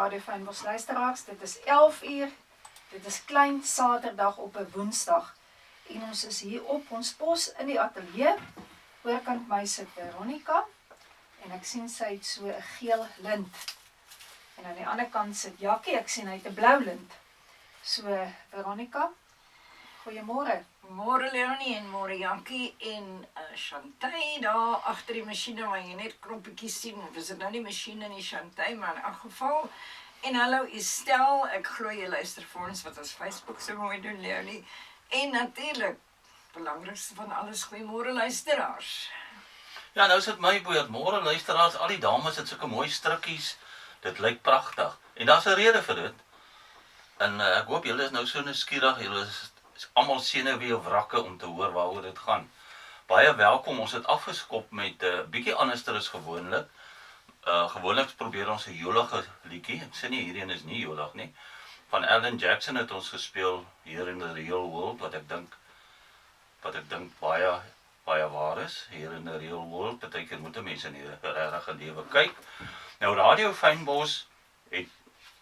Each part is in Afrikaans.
Radio Fynbos luisteraars. Dit is 11 uur. Dit is klein Saterdag op 'n Woensdag. En ons is hier op ons pos in die ateljee. Voorkant my sit Veronica. En ek sien sy het so 'n geel lint. En aan die ander kant sit Jackie. Ek sien hy het 'n blou lint. So Veronica, goeiemôre. Môre Leonie en môre Jackie en Chantay daar agter die masjiene waar jy net knoppietjies sien. Of is dit nou die masjiene en die Chantay, maar in elk geval. En hallo Estel, ek glo jy luister vir ons wat ons Facebook so mooi doen Leonie. En natuurlik, belangrikste van alles, goeiemôre luisteraars. Ja, nou is dit my beurt. Môre luisteraars, al die dames het sulke mooi strikkies. Dit lyk pragtig. En daar's 'n rede vir dit. En ek hoop julle is nou so nuuskierig, julle is almal senuwee of wrakke om te hoor waaroor dit gaan. Baie welkom, ons het afgeskop met 'n bietjie anderster as gewoonlik. Gewoonlik probeer ons 'n jolige liedjie. Ek sê nie hierdie is nie jolig nie. Van Alan Jackson het ons gespeel hier in the real world, wat ek dink baie waar is, hier in the real world. Partykeer moet mense in die regte lewe kyk. Nou Radio Fynbos het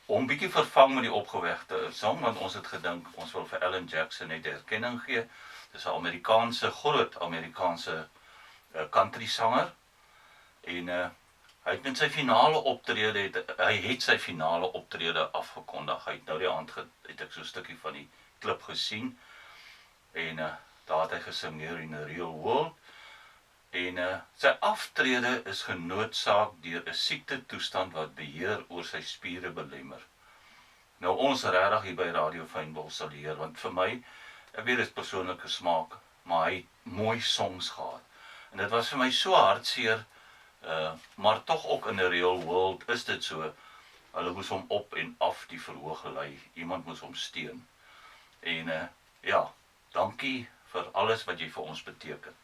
om bietjie vervang met die opgewekte sang, want ons het gedink ons wil vir Alan Jackson net erkenning gee. Dis 'n groot Amerikaanse country sanger. En hy het met sy finale optrede afgekondig. Hy het nou die aand het ek so 'n stukkie van die klip gesien. En daar het hy gesing hier in the real world. En sy aftrede is genoodsaak deur 'n siektetoestand wat beheer oor sy spiere belemmer. Nou ons regtig hier by Radio Fynbos sal leer, want vir my, ek weet dit is persoonlike smaak, maar hy het mooi songs gehad. En dit was vir my so hartseer, maar tog ook in 'n real world is dit so. Hulle moes hom op en af die verhoog lei. Iemand moes hom steun. En ja, dankie vir alles wat jy vir ons beteken.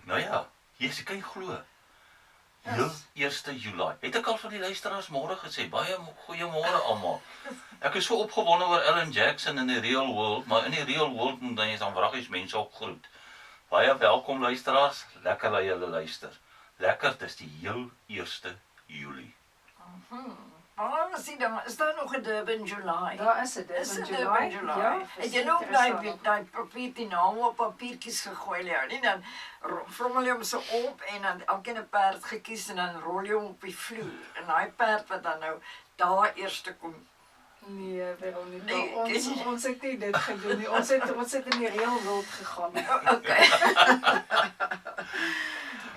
Nou ja, jy kan glo. Heel 1 Julie. Het ek al van die luisteraars môre gesê, baie goeiemôre almal. Ek is so opgewonde oor Alan Jackson in die real world, maar in die real world moet dan jy dan wraggies mense ook groet. Baie welkom luisteraars, lekker dat julle luister. Lekker, dis die heel 1 Julie. Maar is daar nog 'n Durban July? Daar is 'n Durban July. Ja, het jy nog daai papier die naam op papiertjies gegooi Leonie, dan vrommel jy hom so op en dan elkeen 'n perd gekies en dan rol jy hom op die vloer. En daai perd wat dan nou daar eerste kom. Nee, Veronica, ons het nie dit gedoen nie. Ons het in die real world gegaan. Okay.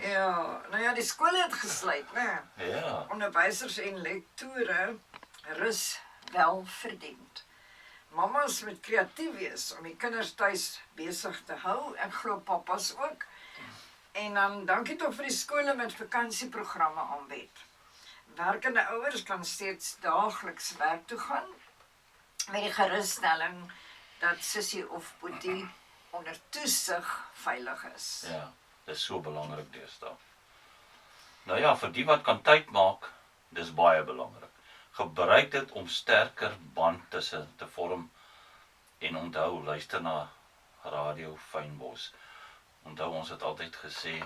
Ja, nou ja, die skole het gesluit, né? Ja. Onderwysers en lektore rus wel verdiend. Mamas moet kreatief wees om die kinders tuis besig te hou, ek glo papas ook. En dan dankie tog vir die skole met vakansieprogramme aanbied. Werkende ouers kan steeds daagliks werk toe gaan met die gerusstelling dat sussie of boetie onder toesig veilig is. Ja, dis so belangrik deesdae. Nou ja, vir die wat kan tyd maak, dis baie belangrik. Gebruik dit om sterker band tussen te vorm en onthou, luister na Radio Fynbos. Onthou, ons het altyd gesê,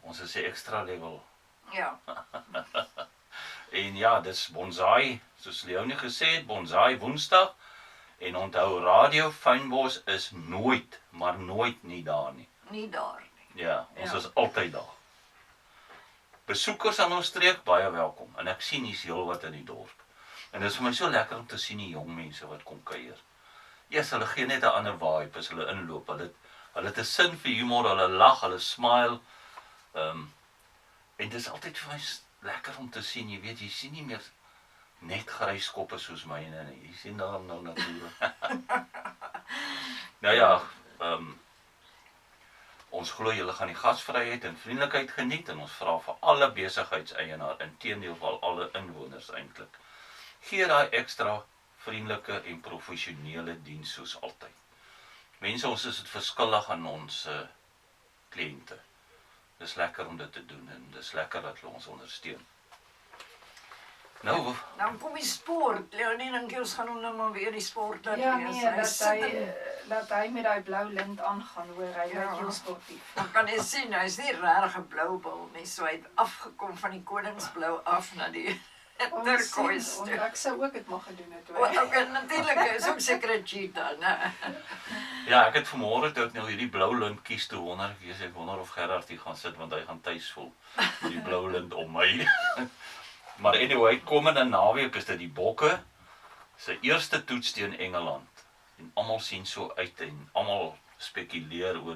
ons is 'n extra level. Ja. En ja, dis bonsai, soos Leonie gesê het, bonsai Woensdag. En onthou, Radio Fynbos is nooit, maar nooit nie daar nie. Nie daar nie. Ja, ons is altyd daar. Besoekers aan ons streek, baie welkom. En ek sien hier's heel wat in die dorp. En dit is vir my so lekker om te sien die jong mense wat kom kuier. Eers, hulle gee net 'n ander vibe as hulle inloop. Hulle het 'n sin vir humor, hulle lag, hulle smile. En dit is altyd vir my lekker om te sien, jy weet, jy sien nie meer net grys koppe soos myne nie. Jy sien daarom nou natuurlik. Nou ja, ons glo julle gaan die gasvryheid en vriendelikheid geniet en ons vra vir alle besigheidseienaar, inteendeel vir alle inwoners eintlik. Gee daai ekstra vriendelike en professionele diens soos altyd. Mense, ons is dit verskillig aan ons kliënte. Dis lekker om dit te doen en dis lekker dat hulle ons ondersteun. Nou, Dan kom die sport. Leonie, dan ons gaan hom nou maar weer die sport laat Ja, wees. nee, dat hy met daai blou lint aangaan, hoor, hy lyk heel sportief. Dan kan jy sien, hy is nie regtig 'n blou bil nie, so hy het afgekom van die koningsblou af na die turquoise. Ek sou ook dit mag gedoen het O, hoor. okay, natuurlik is ook seker 'n cheetah, né? Ja, ek het vanmôre toe ek nou hierdie blou lint kies toe wonder ek wonder of Gerard hier gaan sit want hy gaan tuis voel met die blou lint om my. Maar anyway, komende naweek is dit die Bokke se eerste toets teen Engeland. En almal sien so uit en almal spekuleer oor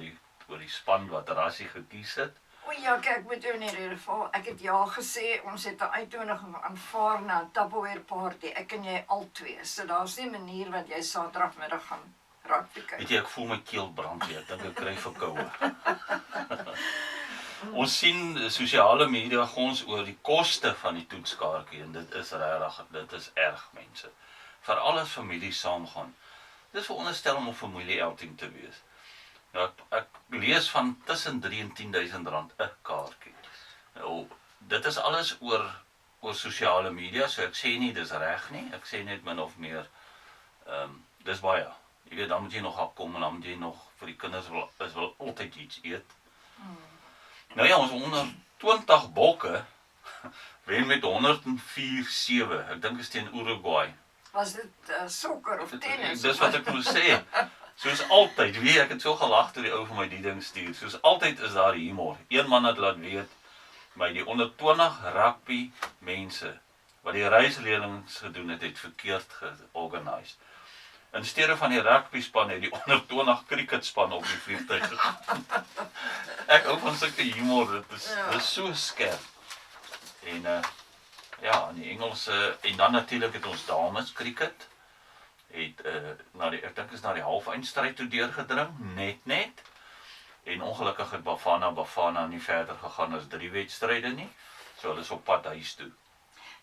die span wat Rassie gekies het. O ja, kyk, met jou in hierdie geval, ek het ja gesê, ons het 'n uitnodiging aanvaar na 'n Tupperware party, ek en jy al twee. So daar's nie 'n manier wat jy Saterdagmiddag gaan rugby kyk. Weet jy, ek voel my keel brand hier. Ek dink ek kry verkoue. Ons sien sosiale media gons oor die koste van die toetskaartjie en dit is erg mense. Veral as familie saamgaan. Dis veronderstel om 'n familie-outing te wees. Nou, ek lees van tussen 3 en 10.000 rand 'n kaartjie. Nou, dit is alles oor sosiale media, so ek sê nie dis reg nie. Ek sê net min of meer dis baie. Jy weet, dan moet jy nog afkom en dan moet jy nog vir die kinders wil altyd iets eet. Nou ja, ons 120 Bokke wen met 104-7. Ek dink is teen Uruguay. Was dit sokker of tennis? Dis wat ek moet sê. Soos altyd, ek het so gelag toe die ou vir my die ding stuur. Soos altyd is daar humor. Een man het laat weet my die 120 rugby mense wat die reisleerlings gedoen het verkeerd georganiseer. In steede van die rugby span het die 120 cricketspan op die vliegtuig gegaan. Ek hou van sulke humor, dit is so skerp. En ja, in die Engelse en dan natuurlik het ons dames cricket het ek dink is na die halfeindstryd toe deurgedring, net. En ongelukkig het Bafana nie verder gegaan as 3 wedstryde nie. So hulle is op pad huis toe.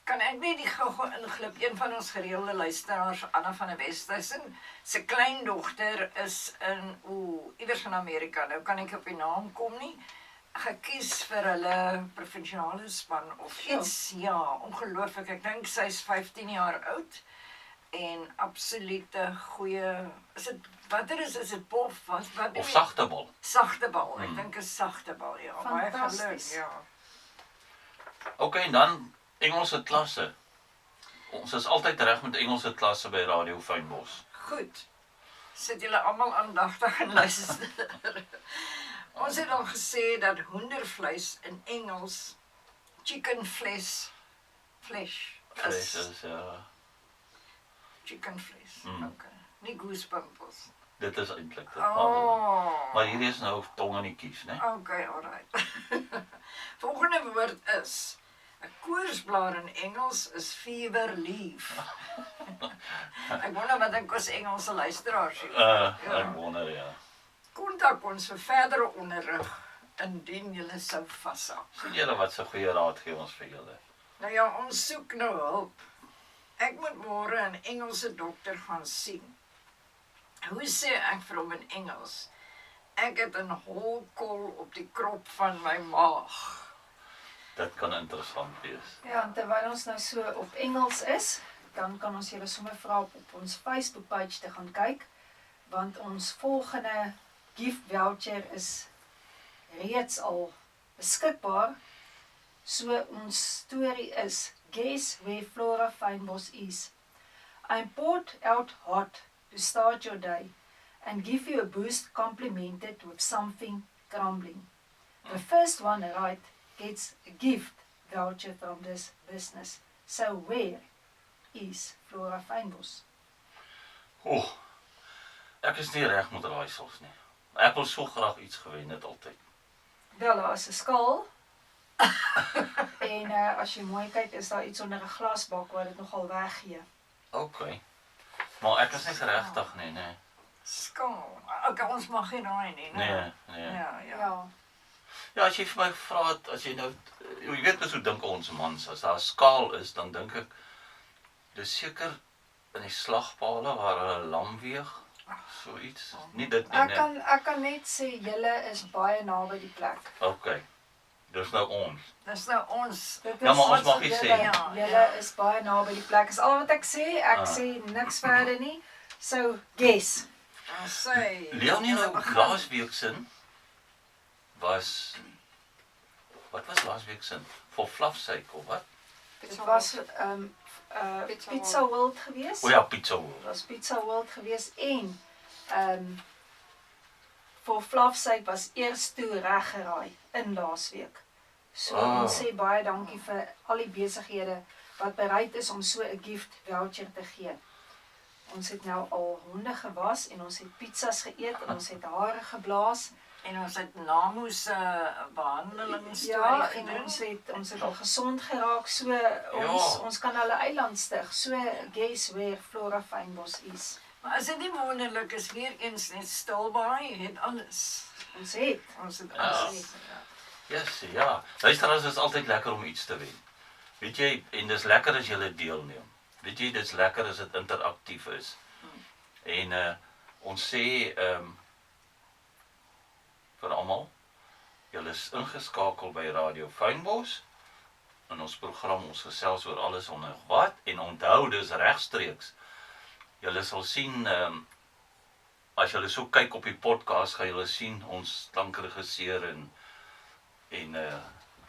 Kan ek net die gou inglip? Een van ons gereelde luisteraars, Anna van der Westhuizen, se kleindogter is iewers in Amerika. Nou kan ek op die naam kom nie. Gekies vir hulle provinsiale span of iets. Ja, ongelooflik. Ek dink sy's 15 jaar oud. En absolute goeie, is dit bof? Of sagtebal. Sagtebal, ek dink is sagtebal, ja. Fantasties. Ja. Okay, en dan Engelse klasse. Ons is altyd reg met Engelse klasse by Radio Fynbos. Goed. Sit julle almal aandagtig en luister. Ons het al gesê dat hoendervleis in Engels chicken flesh is chicken flesh. Okay. Nie goosebumpels. Dit is eintlik dit. Oh. Maar hier is nou tong in die kies, né? Okay, alright. Volgende woord is 'n koorsblaar in Engels is fever leaf. Ek wonder wat dink ons Engelse luisteraars hier. Ek wonder, ja. Kontak ons vir verdere onderrig indien julle sou vashou. Sien julle wat so goeie raad gee ons vir julle? Nou ja, ons soek nou hulp. Ek moet môre 'n Engelse dokter gaan sien. Hoe sê ek vir hom in Engels? Ek het 'n holkol op die krop van my maag. Dit kan interessant wees. Ja, en terwyl ons nou so op Engels is, dan kan ons julle sommer vra op ons Facebook page te gaan kyk, want ons volgende gift voucher is reeds al beskikbaar. So ons storie is Guess Where Flora Fynbos Is. I'm poured out hot to start your day and give you a boost complemented with something crumbling. The first one right gets a gift voucher from this business. So where is Flora Fynbos? Ek is nie reg met raaisels nie. Ek wil so graag iets gewen het altyd. Wel, daar is 'n skaal. En as jy mooi kyk, is daar iets onder 'n glasbak wat dit nogal weggee. Okay. Maar ek is nie regtig nie, né? Skaal. Okay, ons mag nie raai nie, né? Nee. Ja. Ja, as jy vir my vra, as jy nou, jy weet mos hoe dink ons mans, as daar 'n skaal is, dan dink ek, dis seker in die slagpale waar hulle lam weeg, so iets. Nie dit nie, né? Ek kan net sê, julle is baie naby die plek. Okay. Dis nou ons. Dis nou ons. Dit Ja, maar ons is mag nie julle, sê. Ja. Julle is baie naby die plek. Is al wat ek sê. Ek sê niks verder nie. So, guess. Dan sê Leonie nou laasweek sin was, wat was laasweek sin? Vol fluffsuik of wat? Dit was Pizza World geweest. O ja, Pizza Dit World. was Pizza World geweest en vir Fluff's sake was eers toe reggeraai in laasweek. So ons sê baie dankie vir al die besighede wat bereid is om so 'n gift voucher te gee. Ons het nou al honde gewas en ons het pizzas geëet en ons het hare geblaas. En ons het Namo's behandelingsstorie Ja, en gedoen. ons het al gesond geraak, so ons kan hulle eiland stig. So guess where Flora Fynbos is. Maar as dit nie wonderlik is, weer eens net Stilbaai het alles. Ons het Ons het Ja. alles. Yes, ja. Luisteraars, is altyd lekker om iets te wen. Weet jy, en dis lekker as jy deelneem. Weet jy, dis lekker as dit interaktief is. En ons sê vir almal, julle is ingeskakel by Radio Fynbos. In ons program ons gesels oor alles onder wat en onthou dis regstreeks. Julle sal sien as julle so kyk op die podcast, gaan julle sien ons klankregisseur en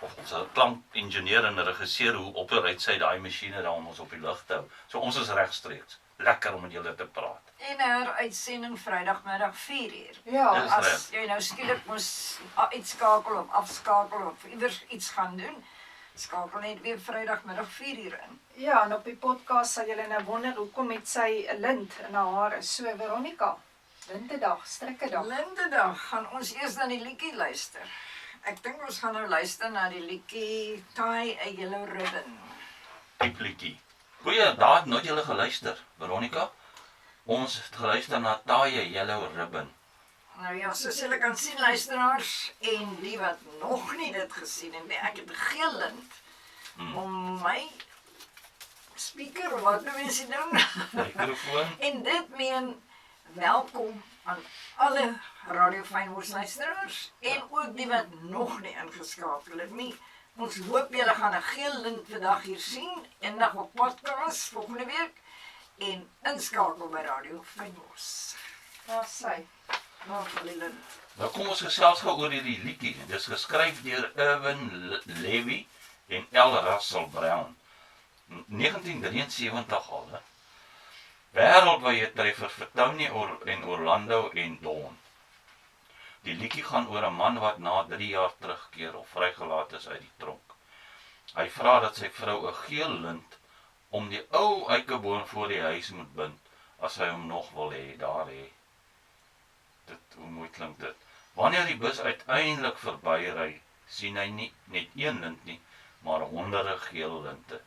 of ons klankingenieur en regisseur hoe operate sy daai masjiene daar om ons op die lug te hou. So ons is regstreeks. Lekker om met julle te praat. En heruitsending Vrydagmiddag 4:00. ja, Dis As jy nou skielik moes uitskakel of afskakel of iewers iets gaan doen, skakel net weer Vrydagmiddag 4:00 in. ja, en op die podcast sal julle nou wonder hoekom het sy 'n lint in haar hare. So Veronica, lintedag, strikkedag. Lindedag gaan ons eers na die liedjie luister. Ek dink ons gaan nou luister na die liedjie Tie a Yellow Ribbon. Diep liedjie. Goeie, daar het nooit julle geluister, Veronica. Ons het geluister na Tie a Yellow Ribbon. Nou ja, soos julle kan sien luisteraars en die wat nog nie dit gesien het nie, ek het 'n geel lint om my speaker of wat nou mense doen. Mikrofoon. En dit meen welkom aan alle Radio Fynbos luisteraars en ook die wat nog nie ingeskakel het nie. Ons hoop julle gaan 'n geel lint vandag hier sien, eendag op podcast volgende week en inskakel by Radio Fynbos. Daar sy. Nou vir die lint. Nou kom ons gesels gou oor hierdie liedjie. Dit is geskryf deur Irwin Levy en L. Russell Brown. 1973 al, hè. Wêreldwye treffer vir Tony en Orlando en Dawn. Die liedjie gaan oor 'n man wat na 3 jaar terugkeer of vrygelaat is uit die tronk. Hy vra dat sy vrou 'n geel lint om die ou eikeboom voor die huis moet bind as hy hom nog wil hê, daar hê. Hoe mooi klink dit. Wanneer die bus uiteindelik verbyry, sien hy nie net een lint nie, maar honderde geel linte.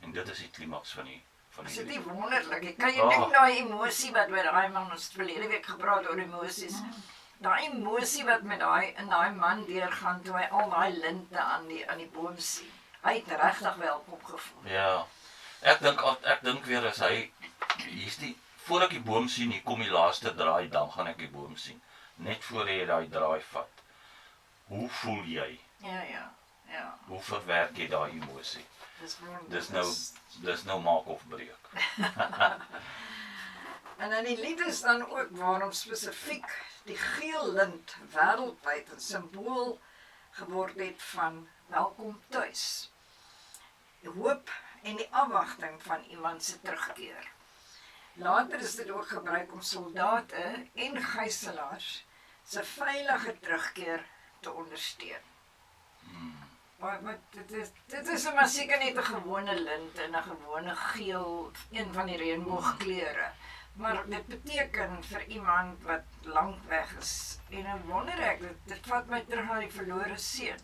En dit is die klimaks van die Is dit nie wonderlik? Kan jy dink daai emosie wat met daai man ons verlede week gepraat oor emosies. Daai emosie wat met daai man deurgaan toe hy al daai linte aan die boom sien. Hy het regtig welkom gevoel. Ja. Ek dink weer as hy hier's die voor ek die boom sien, hier kom die laaste draai, dan gaan ek die boom sien. Net voor jy daai draai vat. Hoe voel jy? Ja. Hoe verwerk jy daai emosie? Dis Dis nou maak of breek. En dan die lied is dan ook waarom spesifiek die geel lint wêreldwyd 'n simbool geword het van welkom tuis. Die hoop en die afwagting van iemand se terugkeer. Later is dit ook gebruik om soldate en gijslaers se veilige terugkeer te ondersteun. Maar dit is maar seker net 'n gewone lint en 'n gewone geel, een van die reënboogkleure. Maar dit beteken vir iemand wat lank weg is. En nou wonder ek, dit vat my terug na die verlore seun.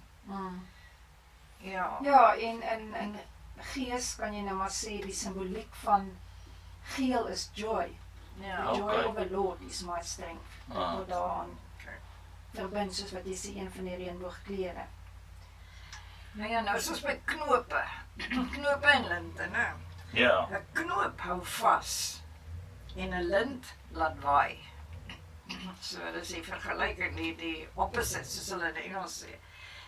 Ja. Ja, en in gees kan jy nou maar sê die simboliek van geel is joy. Ja. The joy Okay. of the Lord is my strength. Ah. Word daaraan Okay. verbind soos wat jy sê een van die reënboogkleure. Nou ja, nou soos met knope. Knope en linte, né? Ja. 'n knoop hou vas en 'n lint laat waai. So dis die vergelyking, die opposite soos hulle in Engels sê.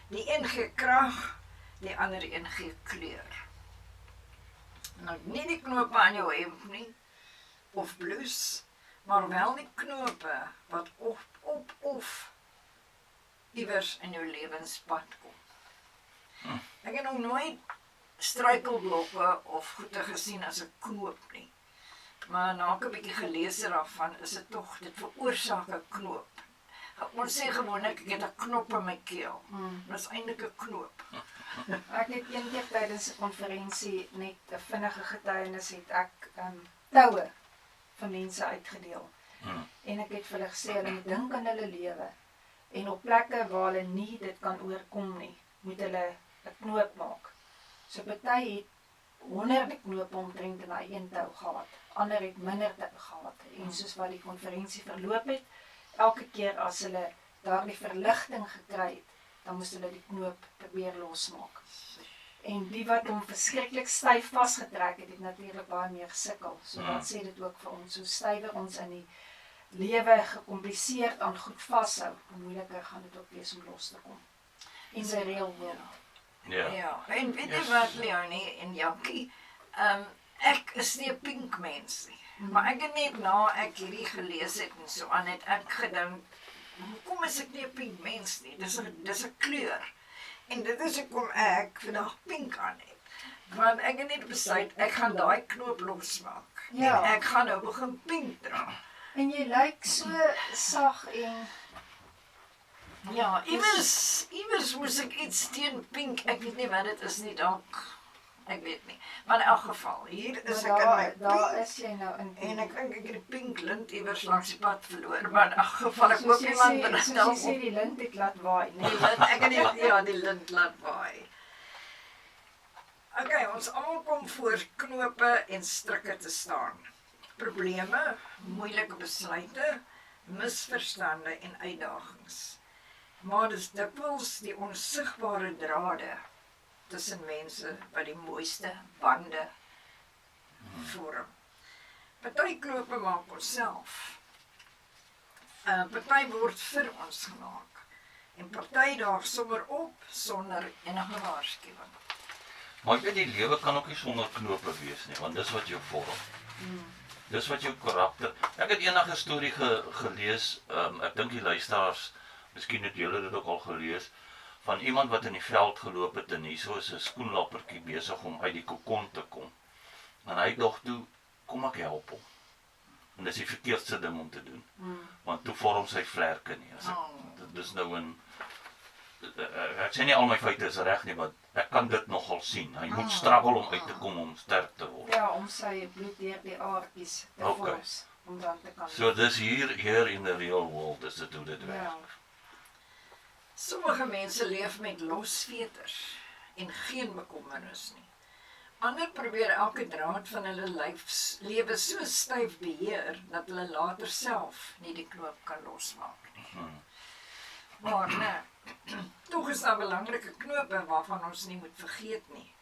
Die een gee krag, die ander een gee kleur. Nou nie die knope aan jou hemp nie of blouse, maar wel die knope wat of iewers in jou lewenspad kom. Ek het nog nooit struikelblokke of goede gesien as 'n knoop nie. Maar na ek 'n bietjie gelees het daarvan, is dit tog, dit veroorsaak 'n knoop. Ons sê gewoonlik ek het 'n knop in my keel. Dit is eintlik 'n knoop. Ek het een keer tydens 'n konferensie net 'n vinnige getuienis het ek toue vir mense uitgedeel. En ek het vir hulle gesê hulle moet dink aan hulle lewe. En op plekke waar hulle nie dit kan oorkom nie, moet hulle 'n knoop maak. So party het honderde knope omtrent in daai een tou gehad. Ander het minder tou gehad. En soos wat die konferensie verloop het, elke keer as hulle daardie verligting gekry het, dan moes hulle die knoop probeer losmaak. En die wat hom verskriklik styf vasgetrek het, het natuurlik baie meer gesukkel. So wat sê dit ook vir ons, hoe stywer ons in die lewe gekompliseerd aan goed vashou, hoe moeiliker gaan dit ook wees om los te kom. In sy real world. Ja, en weet jy wat, Leonie en Jackie, ek is nie 'n pink mens nie. Maar ek het net na ek hierdie gelees het en so aan het ek gedink, hoekom is ek nie 'n pink mens nie? Dis 'n kleur. En dit is hoekom ek vandag pink aan het. Want ek het net besluit, ek gaan daai knoop losmaak. Ja. En ek gaan nou begin pink dra. En jy lyk so sag en Ja, iewers moes ek iets teen pink, ek weet nie wat dit is nie, dalk, ek weet nie. Maar in elk geval, hier is ek in my daar pink, is jy nou in en ek dink ek het die pink lint iewers langs die pad verloor, maar in elk geval, ek hoop iemand soos bring jy sê, die lint het laat waai, nee. ek het die lint laat waai. Okay, ons almal kom voor knope en strikke te staan. Probleme, moeilike besluite, misverstande en uitdagings. Maar dis dikwels die onsigbare drade tussen mense wat die mooiste bande vorm. Party knope maak ons self. Party word vir ons gemaak. En party daar sommer op sonder enige waarskuwing. Maar ek weet die lewe kan ook nie sonder knope wees nie, want dis wat jou vorm. Dis wat jou karakter. Ek het eendag 'n storie gelees, ek dink die luisteraars, miskien het julle dit ook al gelees, van iemand wat in die veld geloop het en hierso is 'n skoenlappertjie besig om uit die kokon te kom. En hy dog toe, kom ek help hom. En dis die verkeerdste ding om te doen. Want toe vorm sy vlerke nie. Dis nou ek sê nie al my feite is reg nie, maar ek kan dit nogal sien. Hy moet struggle om uit te kom om sterk te word. Ja, om sy bloed deur die aardjies te fors, om dan te kan. So dis hier in the real world is dit hoe dit werk. Ja. Sommige mense leef met los veters en geen bekommernis nie. Ander probeer elke draad van hulle lewe so styf beheer, dat hulle later self nie die knoop kan losmaak nie. Maar nee, tog is daar belangrike knope waarvan ons nie moet vergeet nie.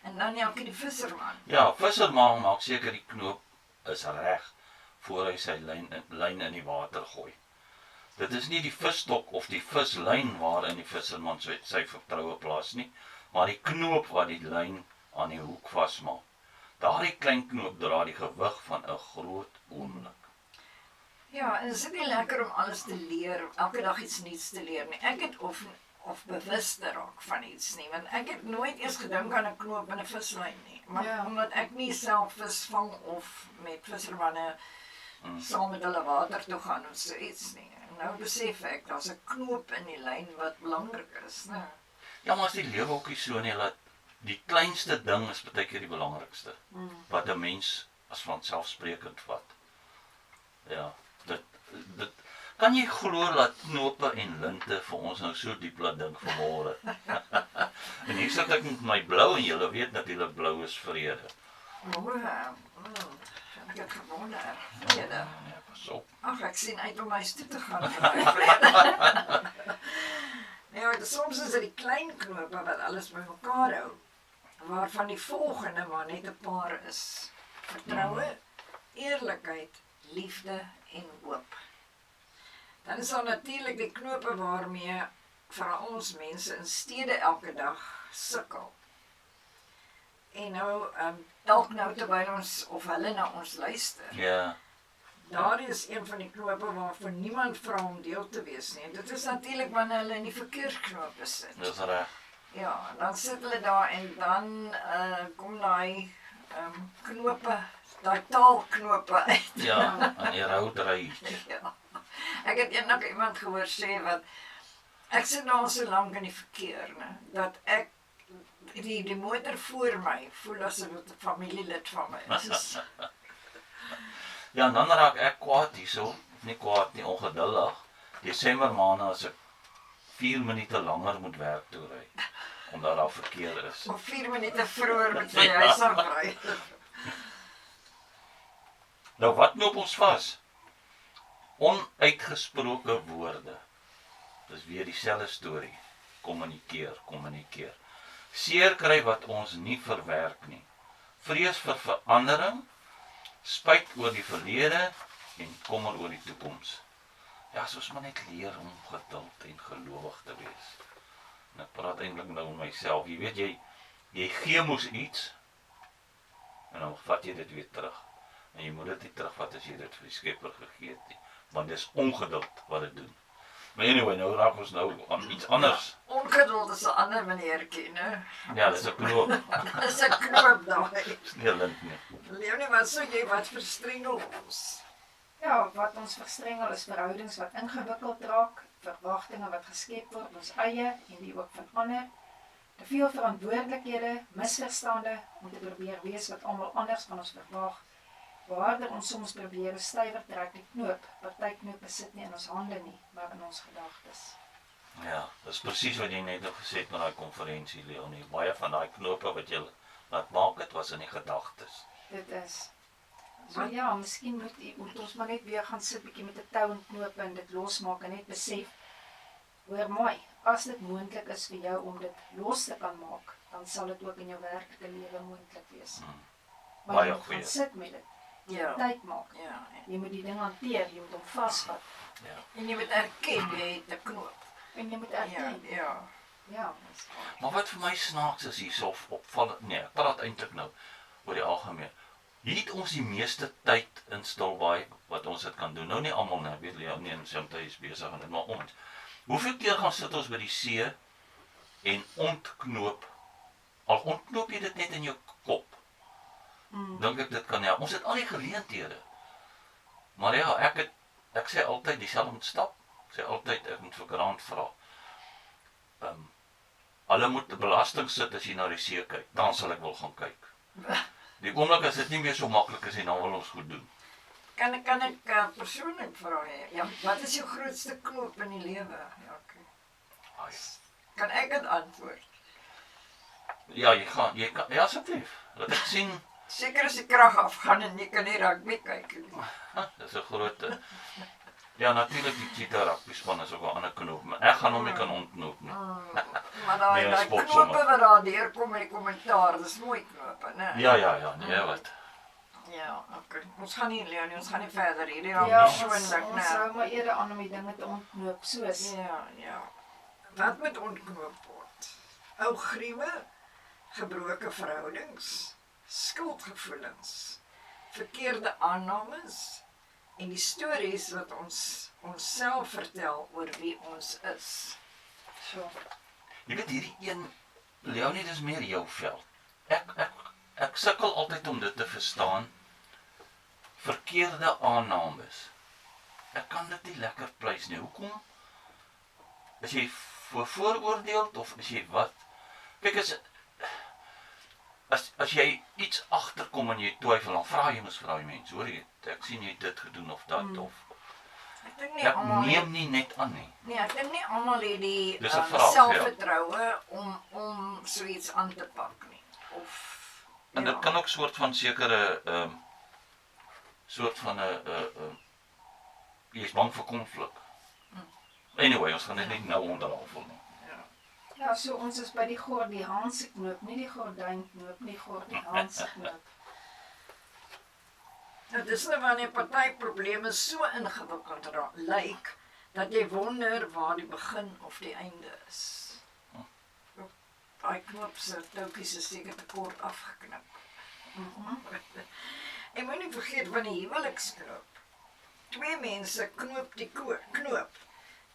En dan Jackie die visserman. Ja, visserman maak seker die knoop is reg, voor hy sy lyn in die water gooi. Dit is nie die visstok of die vislyn waarin die visserman sy vertroue plaas nie, maar die knoop wat die lyn aan die hoek vasmaak. Daardie klein knoop dra die gewig van 'n groot oomblik. Ja, en is dit nie lekker om alles te leer, elke dag iets nuuts te leer nie. Ek het of bewus te raak van iets nie, want ek het nooit eers gedink aan 'n knoop in 'n vislyn nie. Maar omdat ek nie self vis vang of met vissermanne saam met hulle water toe gaan of so iets nie. En nou besef ek, daar's 'n knoop in die lyn wat belangrik is, né? Ja, maar as die lewe ook nie so nie, dat die kleinste ding is baie keer die belangrikste, wat 'n mens as vanselfsprekend vat. Ja, dit kan jy glo dat knope en linte vir ons nou so diep laat dink vanmôre. En hier sit ek met my blou en julle weet natuurlik blou is vrede. Ek het gewonder, vrede. Ja, pas op. Ag, ek sien uit om huis toe te gaan. Ja, soms is dit die klein knope wat alles bymekaar hou, waarvan die volgende maar net 'n paar is. Vertroue, eerlikheid, liefde en hoop. Dan is daar natuurlik die knope waarmee veral ons mense in stede elke dag sukkel. En nou, dalk nou terwyl ons, of hulle na ons luister, Ja, daar is een van die knope waarvan niemand vra om deel te wees nie. Dit is natuurlik wanneer hulle in die verkeersknope sit. dis reg. Ja, dan sit hulle daar en dan kom daai knope, daai taalknope uit. Ja, en die routery. Ja. Ek het eendag iemand gehoor sê wat ek sit nou al so lank in die verkeer, ne, dat ek die motor voor my voel asof dit 'n familielid van my is. Ja, en dan raak ek kwaad hierso, nie kwaad nie, ongeduldig. Desember maande as ek 4 minute langer moet werk toe ry, omdat daar verkeer is. Of 4 minute vroeër met my huis afry. Nou wat loop ons vas? Onuitgesproke woorde. Dis weer dieselfde storie. Kommunikeer. Seer kry wat ons nie verwerk nie. Vrees vir verandering, spyt oor die verlede en kommer oor die toekoms. Ja, soos maar net leer om geduld en gelowig te wees. En ek praat eintlik nou met myself. Jy weet jy gee mos iets en dan vat jy dit weer terug. En jy moet dit nie terugvat as jy dit vir die Skepper gegee het nie, want dis ongeduld wat dit doen. Maar anyway, nou raak ons nou aan iets anders. Ongeduld is 'n ander meneertjie, né? Ja, dis 'n knoop. Dis 'n knoop daai. Dis nie 'n lint nie. Leonie, wat sê jy wat verstrengel ons? Ja, wat ons verstrengel is verhoudings wat ingewikkeld raak, verwagtinge wat geskep word, ons eie en die ook van ander. Te veel verantwoordelikhede, misverstande om te probeer wees wat almal anders van ons verwag. Waarder ons soms probeer 'n stywer trek die knoop. Party knope sit nie in ons hande nie, maar in ons gedagtes. Ja, dis presies wat jy net nou gesê het na daai konferensie, Leonie. Baie van daai knope wat jy laat maak het, was in die gedagtes. Dit is. So ja, miskien moet ons maar net weer gaan sit bietjie met 'n tou en knoop en dit losmaak en net besef, hoor mooi, as dit moontlik is vir jou om dit los te kan maak, dan sal dit ook in jou werklike lewe moontlik wees. Maar Baie jy moet goeie. gaan sit met dit, Ja. tyd maak. Ja. Jy moet die ding hanteer, jy moet hom vasvat Ja. En jy moet erken jy het 'n knoop. en jy moet Ja, erken. ja. Ja, dis waar. Maar wat vir my snaaks is hierso of opvallend, nee, ek praat eintlik nou oor die algemeen. Hier het ons die meeste tyd in Stilbaai wat ons dit kan doen. Nou nie almal nie, weet jy, nie, soms is besig en dit, maar ons. Hoeveel keer gaan sit ons by die see en ontknoop? Al ontknoop jy dit net in jou kop. Dink ek dit kan help. Ons het al die geleenthede. Maar ja, ek sê altyd dieselfde moet stap. Ek sê altyd ek moet vir grant vra. Hulle moet die belasting sit as jy na die see kyk. Dan sal ek wil gaan kyk. Die oomblik as dit nie meer so maklik is en dan wil ons goed doen. Kan ek persoonlik vra hê? Ja, wat is jou grootste knoop in die lewe? Ja, okay. Ai. Kan ek dit antwoord? Ja, jy kan, ja asseblief. Laat ek sien. Seker as die krag afgaan en jy kan nie rugby kyk nie. Dis 'n groot. Ja, natuurlik die Cheetah rugby span is ook 'n ander knoop, maar ek gaan hom nie kan ontknoop nie. Maar daai Nee, sport knope sommer. wat daar deurkom met die kommentaar, dis mooi knope, né? Ja, nee wat. Ja, okay. Ons gaan nie Leonie, ons gaan nie verder hierdie Ja, raak ons persoonlik, né? hou maar eerder aan om die dinge te ontknoop, soos. Ja. Wat moet ontknoop word? Ou griewe, gebroke verhoudings, skuldgevoelens, verkeerde aannames en die stories wat ons onsself vertel oor wie ons is. So. Jy weet hierdie een, Leonie, dis meer jou veld. Ek sukkel altyd om dit te verstaan. Verkeerde aannames. Ek kan dit nie lekker pleis nie. Hoekom? Is jy vooroordeeld of is jy wat? Kyk, as jy iets agterkom en jy twyfel, dan vra jy die mens, hoor jy, ek sien jy het dit gedoen of dat of. Ek dink nie Ek almal neem nie net aan nie. Nee, ek dink nie almal het die Dis 'n vraag, selfvertroue om so iets aan te pak nie. Of En dit kan ook soort van sekere jy is bang vir konflik. Anyway, ons gaan dit nie nou onderhandel nie. Ja, so ons is by die gordiaanse knoop, nie die gordynknoop, nie gordiaanse knoop. Nou, dis nou wanneer party probleme so ingewikkeld lyk dat jy wonder waar die begin of die einde is. Daai knop se toukies is seker te kort afgeknip. En moenie vergeet van die huweliksknoop. Twee mense knoop die knoop.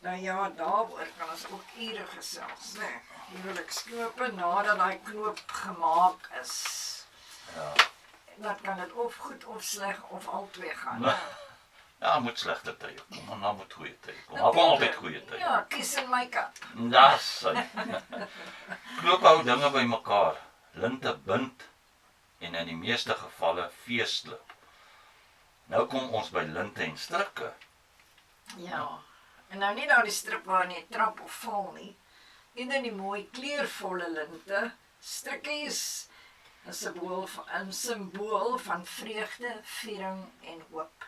Nou ja, daaroor kan ons ook ure gesels, né? huweliksknope nadat daai knoop gemaak is. Ja. Dan kan dit of goed of sleg of albei gaan. Ja, moet slegte tye kom, maar dan moet goeie tye kom. Maar altyd goeie tye. Ja, kies in my kant. Das sy. Knoop hou dinge bymekaar. Linte bind en in die meeste gevalle feestelik. Nou kom ons by linte en strikke. Ja. En nou nie daar die strip waar jy trap of val nie. Eerder die mooi kleurvolle linte. Strikkies 'n simbool van vreugde, viering en hoop.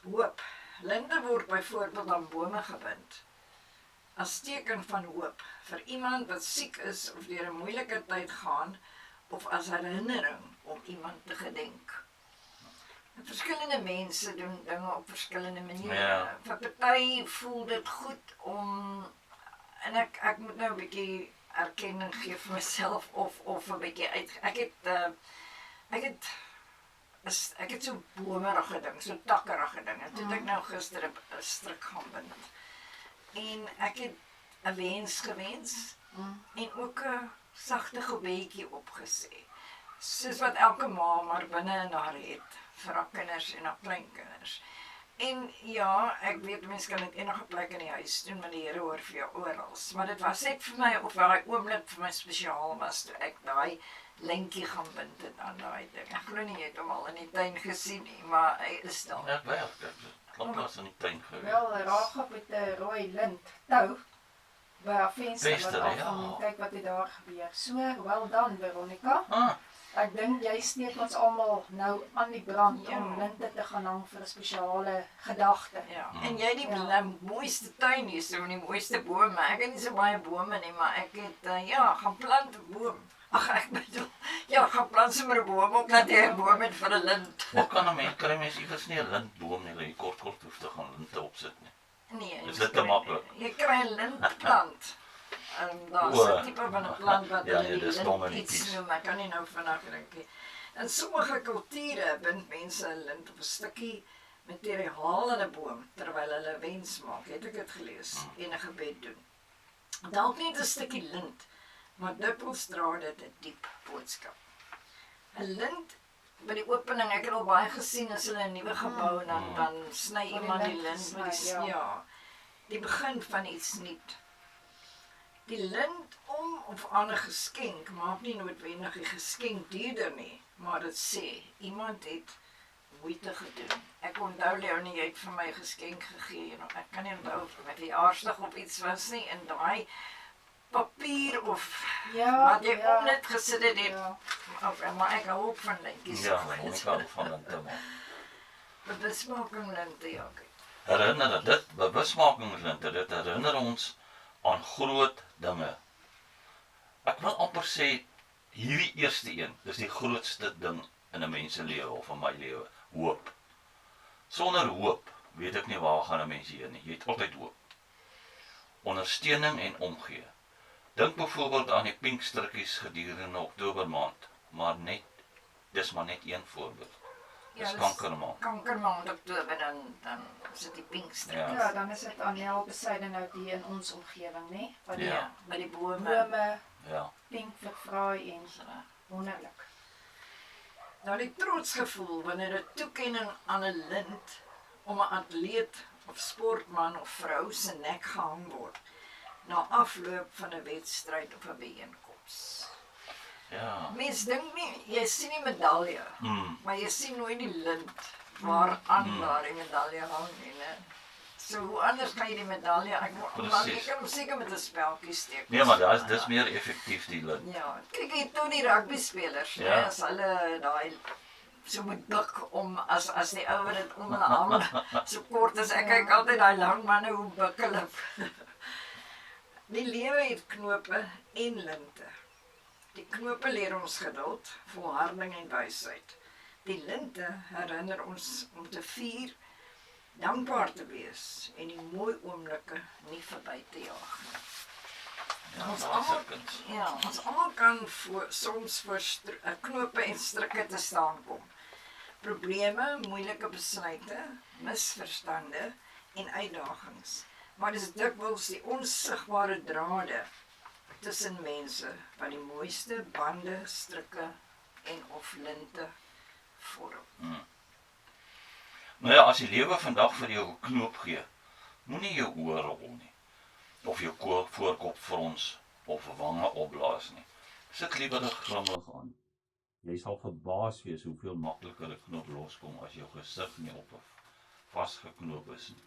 Hoop. Linte word byvoorbeeld aan bome gebind. As teken van hoop vir iemand wat siek is of deur 'n moeilike tyd gaan of as herinnering om iemand te gedenk. Verskillende mense doen dinge op verskillende maniere. Ja. Vir party voel dit goed om en ek moet nou 'n bietjie erkenning gee vir myself of 'n bietjie uit. Ek het so bomerige ding, so takkerige ding. En toe het ek nou gister 'n stryk gaan bind. En ek het 'n wens gewens en ook 'n sagte gebedjie opgesê. Soos wat elke ma maar binne in haar het vir haar kinders en haar kleinkinders. En ja, ek weet mense kan dit enige plek in die huis doen, maar die Here hoor vir jou oral. Maar dit was net vir my of daai oomblik vir my spesiaal was toe ek daai lintjie gaan bind het aan daai ding. Ek glo nie jy het hom al in die tuin gesien nie, maar hy is daar. Ek wel, klop was in die tuin gewees. Wel, Ragab met 'n rooi lint tou by haar venster wat Venster, afhang. Kyk wat het daar gebeur. So, well done Veronica. Ah, Ek dink jy steek ons almal nou aan die brand Ja. om linte te gaan hang vir 'n spesiale gedagte. Ja, en jy die mooiste tuin hier, so die mooiste bome. Ek het nie so baie bome nie, maar ek het gaan plant 'n boom. Ag, ek bedoel, gaan plant sommer 'n boom op dat jy 'n boom het vir 'n lint. wat kan 'n mens kry mens iewers nie 'n lintboom nie, dat jy kort hoef te gaan linte opsit nie. Nee, Is dit te maklik? Jy kry 'n lintplant. Daar's 'n tipe van 'n plant wat Ja, hulle nee, dis die domme lint iets liedjies. noem. Ek kan nie nou vandag dink nie. In sommige kulture bind mense 'n lint op 'n stukkie materiaal in 'n boom terwyl hulle wens maak. Het ek dit gelees en 'n gebed doen. Dalk nie 'n stukkie lint, maar dikwels dra dit 'n diep boodskap. 'n Lint by die opening, ek het al baie gesien as hulle 'n nuwe gebou dan sny die iemand die lint lint met die sny, ja. die begin van iets nuuts. Die lint om of aan 'n geskenk maak nie noodwendig die geskenk duurder nie, maar dit sê iemand het moeite gedoen. Ek onthou Leonie, jy het vir my 'n geskenk gegee en ek kan nie onthou of met die jaarsdag op iets was nie en daai papier of wat jy om dit gesit het, maar ek hou ook van lintjies. Ja, Veronica van linte man. Dit smaak om linte, ja. Herinner dit, bewusmakingslinte, dit herinner ons aan groot dinge. Ek wil amper sê, hierdie eerste een, dis die grootste ding in 'n mens se lewe of in my lewe, hoop. Sonder hoop, weet ek nie waar gaan 'n mens heen nie, jy het altyd hoop. Ondersteuning en omgee. Dink byvoorbeeld aan die pink strikkies gedurende Oktober maand, maar dis maar net een voorbeeld. Dis kankermaand. Kankermaand Oktober, dan sit die pinkstrik. Ja, dan is dit Anel Besuidenhout hier in ons omgewing, né? Wat die Ja. By die bome. bome Ja. pink vervraai en wonderlik. Nou die trotsgevoel wanneer 'n toekenning aan 'n lint om 'n atleet of sportman of vrou se nek gehang word na afloop van 'n wedstryd of 'n byeenkoms. Ja. Mens dink nie, jy sien die medalje, maar jy sien nooit die lint waaraan daardie medalje hang nie, né? So hoe anders kan jy die medalje, ek kan hom seker met 'n speltjie steek. Nee, maar dis meer effektief die lint. Ja, kyk jy toe die rugby spelers, Ja. ja. As hulle daai so moet buk om as die ouer dit om hulle arm so kort as ek kyk altyd daai lang manne hoe buk hulle. Die lewe het knope en linte. Die knope leer ons geduld, volharding en wysheid. Die linte herinner ons om te vier, dankbaar te wees en die mooi oomblikke nie verby te jaag nie. Ons almal kan soms voor knope en strikke te staan kom. Probleme, moeilike besluite, misverstande en uitdagings. Maar dis dikwels die onsigbare drade tussen mense wat die mooiste bande, strikke en of linte vorm. Nou ja, as die lewe vandag vir jou 'n knoop gee, moenie jou oor rol nie. Of jou voorkop frons of wange opblaas nie. Sit liewer 'n glimlag aan. Jy sal verbaas wees hoeveel makliker 'n knoop loskom as jou gesig nie op 'n vasgeknoop is nie.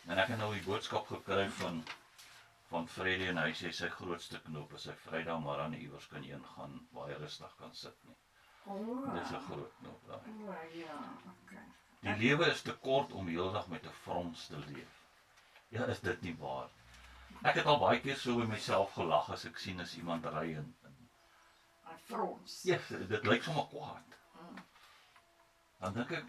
En ek het nou die boodskap gekry van Freddie en hy sê sy grootste knoop is hy Vrydag maar aan iewers kan ingaan waar hy rustig kan sit nie. Dis 'n groot knoop daai. Ja, okay. Die lewe is te kort om heeldag met 'n frons te leef. Ja, is dit nie waar? Ek het al baie keer so by myself gelag as ek sien as iemand ry en Frons. ja, dit lyk sommer kwaad. Dan dink ek,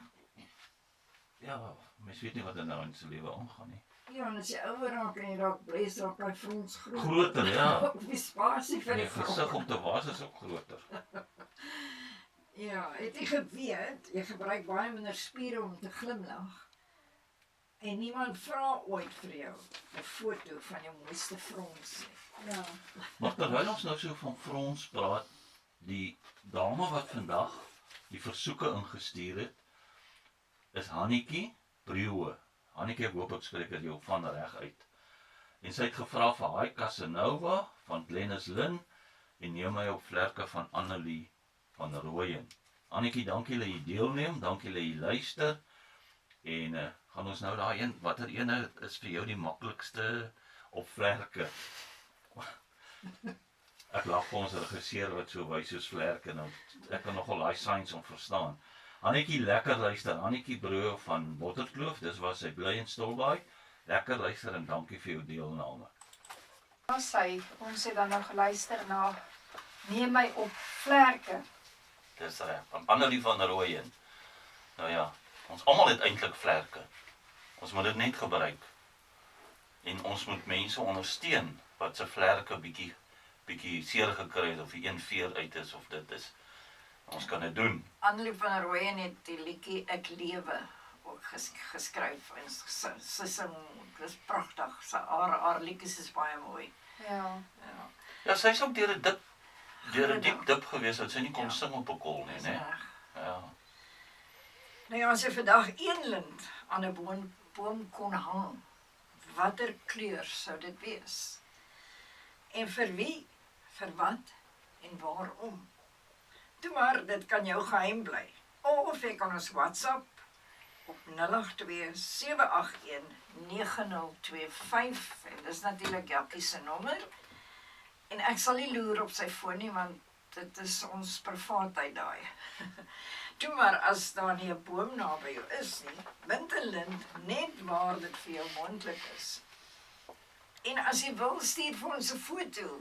ja, mens weet nie wat in nou in sy lewe aangaan nie. Ja, en as jy ouer raak en jy raak bles, raak hy frons groot. Groter, ja. Op die spasie vir die Die gesig om te was is ook groter. Ja, het jy geweet, jy gebruik baie minder spiere om te glimlag. En niemand vra ooit vir jou 'n foto van jou mooiste frons nie. Ja. Maar terwyl ons nou so van frons praat, die dame wat vandag die versoeke ingestuur het, is Hannetjie Brewe. Hannetjie, ek hoop ek spreek dit jou van reg uit. En sy het gevra vir Haai Casanova van Glenys Lynn en neem my op vlerke van Annelie van Rooyen. Hannetjie, dankie dat jy deelneem, dankie dat jy luister. En gaan ons nou daai een, watter ene is vir jou die maklikste op vlerke? Ek lag vir ons regisseur wat so wys soos vlerke, nou ek kan nogal daai signs om verstaan. Hannetjie, lekker luister. Hannetjie Brewe van Botterkloof, dis waar sy bly in Stilbaai. Lekker luister en dankie vir jou deelname. Ons het dan nou geluister na Neem my op vlerke. Dis reg, van Annelie van Rooyen. Nou ja, ons almal het eintlik vlerke. Ons moet dit net gebruik. En ons moet mense ondersteun wat se vlerke bietjie seer gekry het of die een veer uit is of dit is. Ons kan dit doen. Annelie van Rooyen het die liedjie Ek Lewe ook geskryf en sy sing, dis pragtig. Haar liedjies is baie mooi. Ja. Ja, sy is ook deur 'n diep dip gewees dat sy nie kon sing op 'n kol nie, né? Ja. Nou ja, as jy vandag een lint aan 'n boom kon hang, watter kleur sou dit wees? En vir wie, vir wat en waarom? Toe maar, dit kan jou geheim bly. Of jy kan ons WhatsApp op 082-781-9025 en dis natuurlik Jakkie se nommer. En ek sal nie loer op sy foon nie, want dit is ons privaatheid daai. Toe maar, as daar nie 'n boom naby jou is nie, bind 'n lint net waar dit vir jou moontlik is. En as jy wil, stuur vir ons 'n foto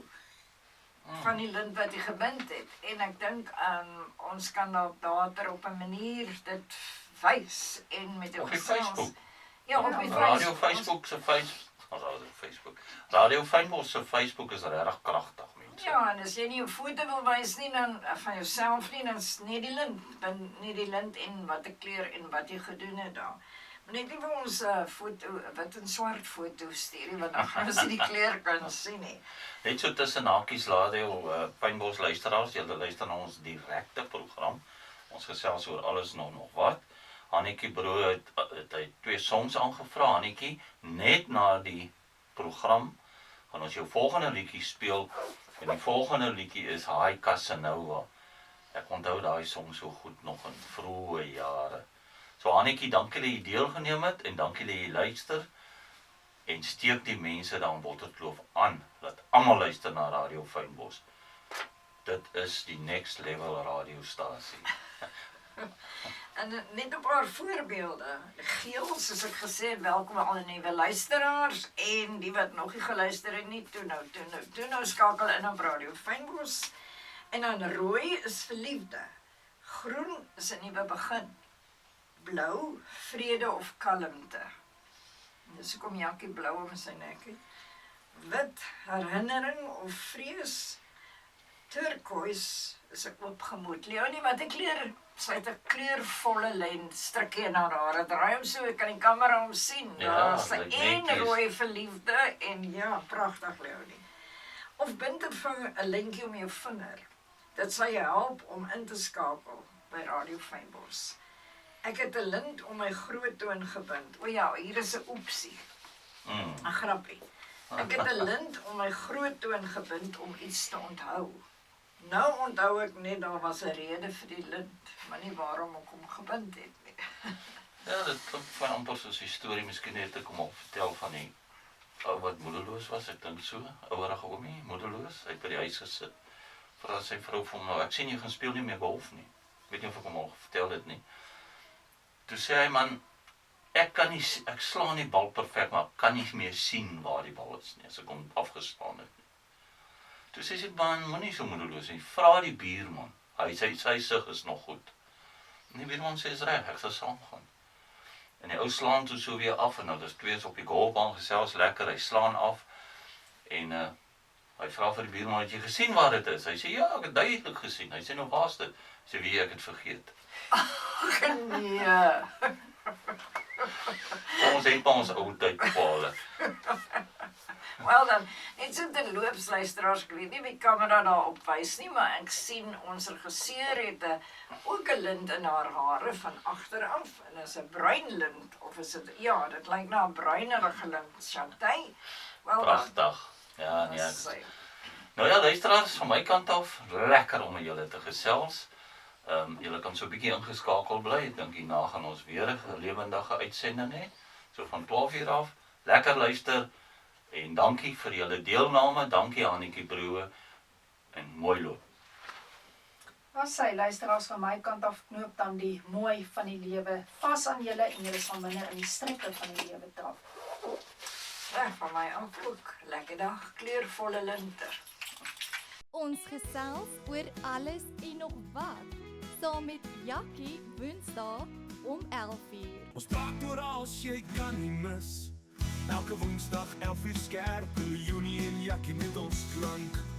van die lint wat jy gebind het. En ek dink ons kan dalk later op 'n manier dit wys en met jou Op die gesels. Facebook. Ja, op die Radio Facebook se Facebook. Radio Fynbos se Facebook is regtig kragtig, mense. Ja, en as jy nie 'n foto wil wys nie dan van jouself nie, dan is net die lint, net die lint en watter kleur en wat jy gedoen het daar. Maar net nie vir ons 'n foto, wit en swart foto stuur nie, want dan gaan ons nie die kleur kan sien nie. Net so tussen hakies Radio Fynbos luisteraars, julle luister na ons direkte program. Ons gesels oor alles nog wat. Hannetjie Brewe het 2 songs aangevra. Hannetjie, net na die program gaan ons jou volgende liedjie speel. En die volgende liedjie is Haai Casanova. Ek onthou daai song so goed nog in vroeë jare. So Hannetjie, dankie dat jy deelgeneem het en dankie dat jy luister. En steek die mense daar in Botterkloof aan, dat almal luister na Radio Fynbos. Dit is die next level radiostasie. En net 'n paar voorbeelde. Geel, soos ek gesê het, welkom al die nuwe luisteraars en die wat nog nie geluister het nie, toe nou skakel in op Radio Fynbos. En dan rooi is verliefde. Groen is 'n nuwe begin. Blou, vrede of kalmte. Dis hoekom Jakkie blou om sy nek het. Wit, herinnering of vrees. Turquoise is 'n oop gemoed. Leonie, wat 'n kleur? Sy het 'n kleurvolle lyn strikkie in haar hare. Draai hom so, ek kan die kamera hom sien. Ja, Daar is 'n lyk netjies. rooi verliefde en ja, pragtig Leonie. Of bind 'n lintjie om jou vinger. Dit sal jou help om in te skakel by Radio Fynbos. Ek het 'n lint om my groottoon gebind. O ja, hier is 'n oepsie. 'n grappie. Ek het 'n lint om my groottoon gebind om iets te onthou. Nou onthou ek net daar was 'n rede vir die lint, maar nie waarom ek hom gebind het nie. Ja, dit klink van amper soos 'n storie, miskien het ek hom al vertel van die ou wat moederloos was, ek dink so, ouerige oomie, moederloos, hy het by die huis gesit. Vra sy vrou vir hom nou, ek sien jy gaan speel nie meer golf nie. Ek weet nie of ek hom al vertel het nie. Toe sê hy, man, ek slaan die bal perfek, maar ek kan nie meer sien waar die bal is nie, as ek hom afgeslaan het nie. Toe sê sy, man, moenie so moedeloos nie, vra die buurman, sy sig is nog goed. En die buurman sê, is reg, ek sal saamgaan. En die ou slaan toe so weer af, en hulle is twee op die golfbaan gesels, lekker, hy slaan af, en hy vra vir die buurman, het jy gesien waar dit is? Hy sê, ja, ek het duidelik gesien. Hy sê, nou waar is dit? Hy sê, wie, ek het vergeet. Nee. Ons het maar ons ou tyd pale. Wel dan, net so terloops luisteraars, ek weet nie wie kamera daar opwys nie, maar ek sien ons regisseur het ook 'n lint in haar hare van agteraf, en is 'n bruin lint, of is dit, ja, dit lyk na 'n bruinerige lint, Chantay. Wel dan, Pragtig. Ja, nee, dis sy. nou ja, luisteraars, van my kant af, lekker om met julle te gesels. Julle kan so 'n bietjie ingeskakel bly. Ek dink hierna gaan ons weer 'n lewendige uitsending hê, so van 12:00 af. Lekker luister, en dankie vir julle deelname, dankie Annetjie Broe, en mooi loop. Was sy luisteraars van my kant af knoop dan die mooi van die lewe vas aan julle en julle sal minder in die strikke van die lewe trap. Ja, van my af ook. Lekker dag, kleurvolle linter. Ons gesels oor alles en nog wat, saam met Jackie Woensdae om 11:00. Ons praat oor als jy kan nie mis. Elke Woensdag 11:00 skerp, Junie en Jackie met ons klank.